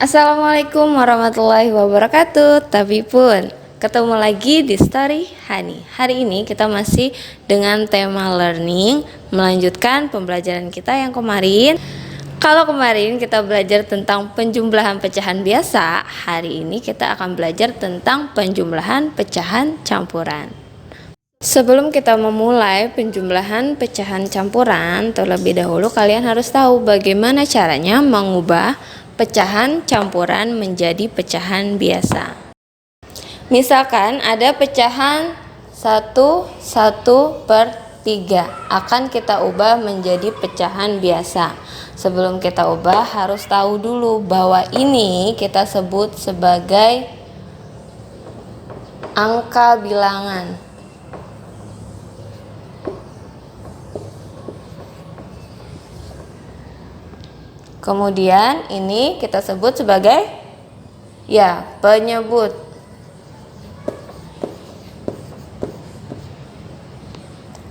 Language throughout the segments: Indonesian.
Assalamualaikum warahmatullahi wabarakatuh. Tapi pun ketemu lagi di Story Hani. Hari ini kita masih dengan tema learning, melanjutkan pembelajaran kita yang kemarin. Kalau kemarin kita belajar tentang penjumlahan pecahan biasa, hari ini kita akan belajar tentang penjumlahan pecahan campuran. Sebelum kita memulai penjumlahan pecahan campuran, terlebih dahulu kalian harus tahu bagaimana caranya mengubah pecahan campuran menjadi pecahan biasa. Misalkan ada pecahan 1/3 akan kita ubah menjadi pecahan biasa. Sebelum kita ubah harus tahu dulu bahwa ini kita sebut sebagai angka bilangan. Kemudian ini kita sebut sebagai penyebut.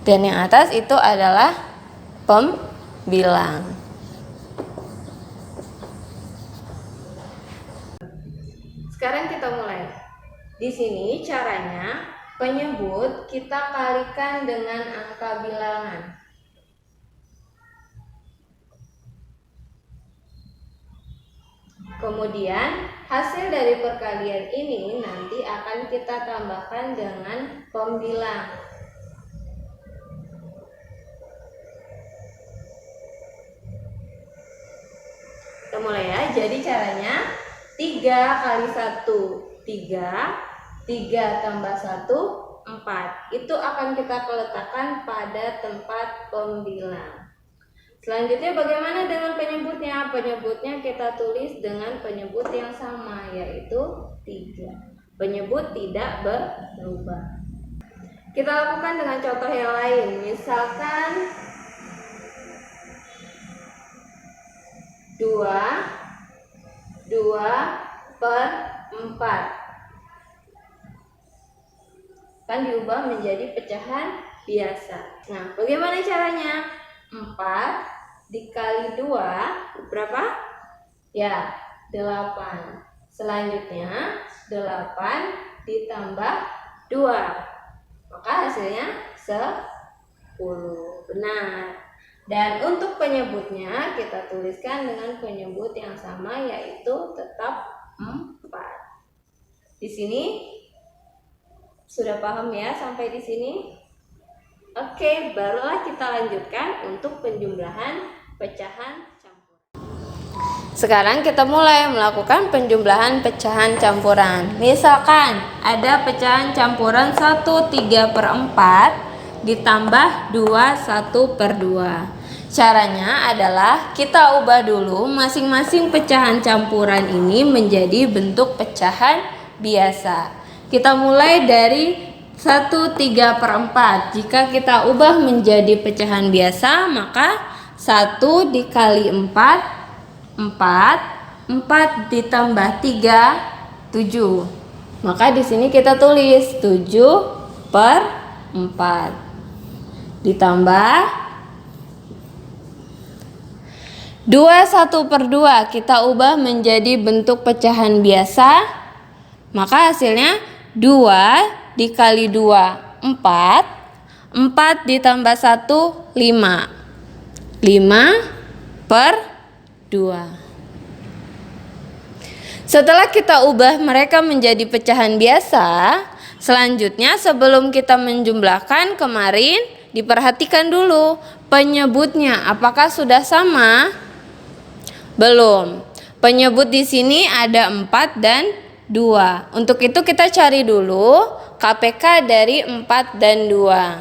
Dan yang atas itu adalah pembilang. Sekarang kita mulai. Di sini caranya penyebut kita kalikan dengan angka bilangan. Kemudian hasil dari perkalian ini nanti akan kita tambahkan dengan pembilang. Kita mulai ya. Jadi caranya 3 kali 1 3, 3 tambah 1 4. Itu akan kita letakkan pada tempat pembilang. Selanjutnya bagaimana dengan penyebutnya? Penyebutnya kita tulis dengan penyebut yang sama, yaitu 3. Penyebut tidak berubah. Kita lakukan dengan contoh yang lain. Misalkan 2/4 kan diubah menjadi pecahan biasa. Nah, bagaimana caranya? 4 dikali 2 berapa? 8. Selanjutnya 8 ditambah 2, maka hasilnya 10. Benar. Dan untuk penyebutnya kita tuliskan dengan penyebut yang sama, yaitu tetap 4. Di sini sudah paham ya sampai di sini? Oke, barulah kita lanjutkan untuk penjumlahan pecahan campuran. Sekarang kita mulai melakukan penjumlahan pecahan campuran. Misalkan ada pecahan campuran 1/3/4 ditambah 2 1/2. Caranya adalah kita ubah dulu masing-masing pecahan campuran ini menjadi bentuk pecahan biasa. Kita mulai dari 1/3/4. Jika kita ubah menjadi pecahan biasa, maka 1 dikali 4 4, 4 ditambah 3 7. Maka di sini kita tulis 7/4 ditambah 2 1/2 kita ubah menjadi bentuk pecahan biasa, maka hasilnya 2 dikali 2 4, 4 ditambah 1 5, 5/2. Setelah kita ubah mereka menjadi pecahan biasa, selanjutnya sebelum kita menjumlahkan kemarin diperhatikan dulu penyebutnya apakah sudah sama? Belum. Penyebut di sini ada 4 dan 2. Untuk itu kita cari dulu KPK dari 4 dan 2.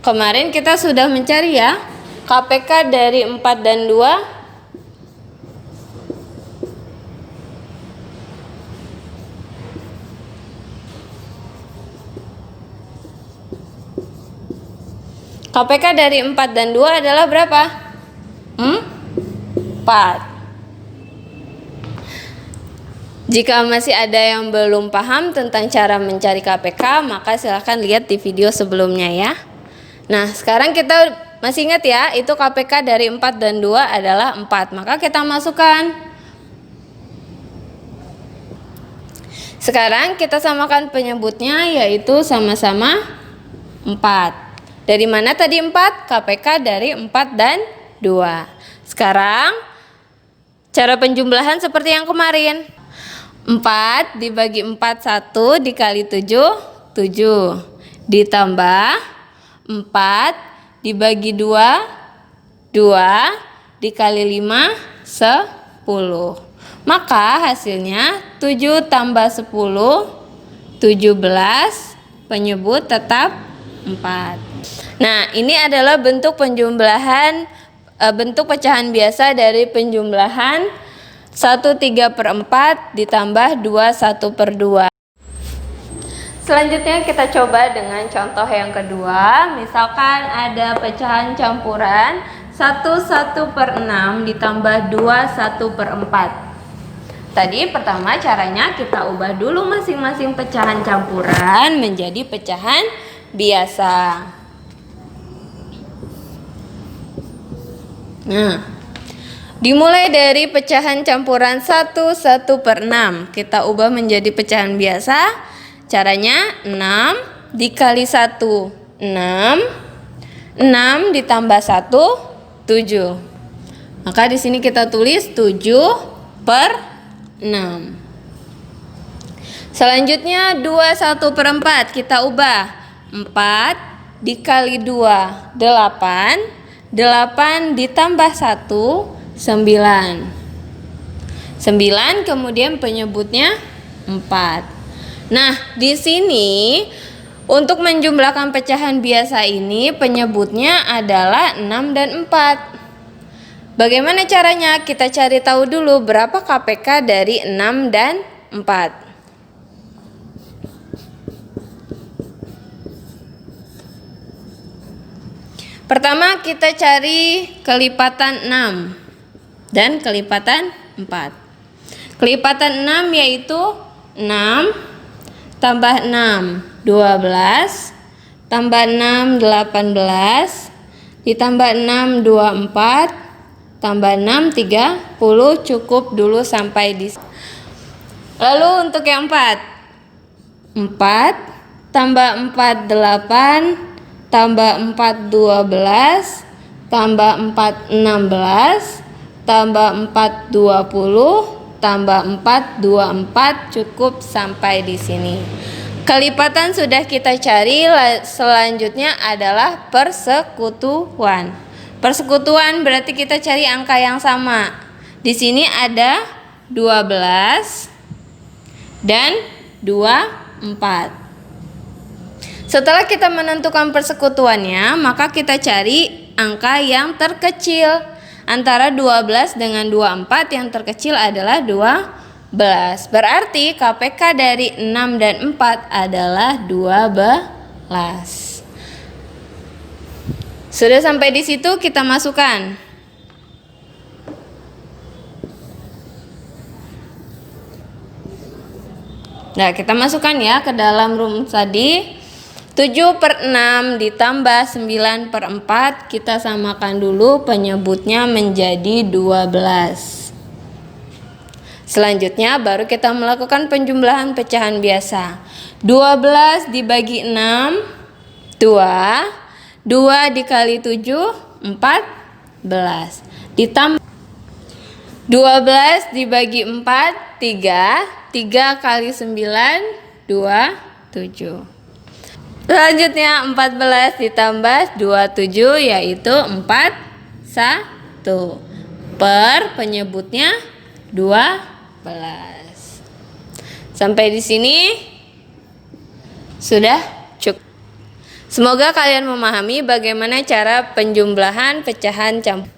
Kemarin kita sudah mencari ya KPK dari 4 dan 2. KPK dari 4 dan 2 adalah berapa? 4. Jika masih ada yang belum paham tentang cara mencari KPK, maka silahkan lihat di video sebelumnya ya. Nah, sekarang kita masih ingat ya, itu KPK dari 4 dan 2 adalah 4. Maka kita masukkan Sekarang kita samakan penyebutnya, yaitu sama-sama 4. Dari mana tadi 4? KPK dari 4 dan 2. Sekarang cara penjumlahan seperti yang kemarin. 4 dibagi 4 1 dikali 7 7. Ditambah 4 dibagi 2 2 dikali 5 10. Maka hasilnya 7 tambah 10 17, penyebut tetap 4. Nah, ini adalah bentuk penjumlahan, bentuk pecahan biasa dari penjumlahan 1/3/4 ditambah 2/1/2. Selanjutnya kita coba dengan contoh yang kedua. Misalkan ada pecahan campuran 1/1/6 ditambah 2/1/4. Tadi pertama caranya kita ubah dulu masing-masing pecahan campuran menjadi pecahan biasa. Nah, dimulai dari pecahan campuran 1/1/6, kita ubah menjadi pecahan biasa. Caranya 6 dikali 1 6, 6 ditambah 1 7. Maka di sini kita tulis 7/6. Selanjutnya 2/1/4 kita ubah. 4 dikali 2 8, 8 ditambah 1 9. 9 kemudian penyebutnya 4. Nah, di sini untuk menjumlahkan pecahan biasa ini penyebutnya adalah 6 dan 4. Bagaimana caranya? Kita cari tahu dulu berapa KPK dari 6 dan 4. Pertama kita cari kelipatan 6 dan kelipatan 4. Kelipatan 6 yaitu 6 tambah 6 12 tambah 6 18 ditambah 6 24 tambah 6 30. Cukup dulu sampai di sini. Lalu untuk yang 4 tambah 4 8 tambah 4 12 tambah 4 16 tambah 4 20 tambah 4 24. Cukup sampai di sini. Kelipatan sudah kita cari, selanjutnya adalah persekutuan. Persekutuan berarti kita cari angka yang sama. Di sini ada 12 dan 24. Setelah kita menentukan persekutuannya, maka kita cari angka yang terkecil. Antara 12 dengan 24 yang terkecil adalah 12. Berarti KPK dari 6 dan 4 adalah 12. Sudah sampai di situ, kita masukkan. Nah, kita masukkan ya ke dalam rumus tadi. 7/6 ditambah 9/4, kita samakan dulu, penyebutnya menjadi 12. Selanjutnya baru kita melakukan penjumlahan pecahan biasa. 12 dibagi 6 2. 2 dikali 7 14. Ditambah 12 dibagi 4 3. 3 kali 9 27. Selanjutnya 14 ditambah 27 yaitu 41. Per penyebutnya 12. Sampai di sini sudah cukup. Semoga kalian memahami bagaimana cara penjumlahan pecahan campur.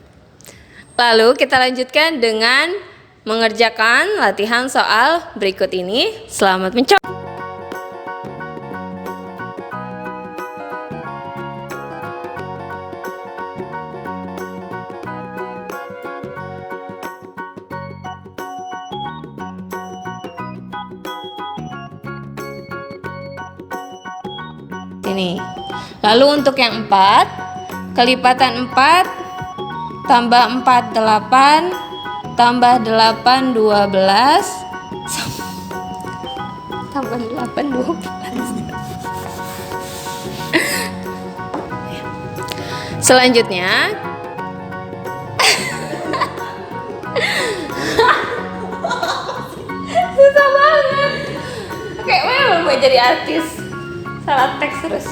Lalu kita lanjutkan dengan mengerjakan latihan soal berikut ini. Selamat mencoba. Ini. Lalu untuk yang 4, kelipatan 4 tambah 4 8 tambah 8 12 tambah 8 12. Selanjutnya susah banget. Kayak memang mau jadi artis, salah teks terus.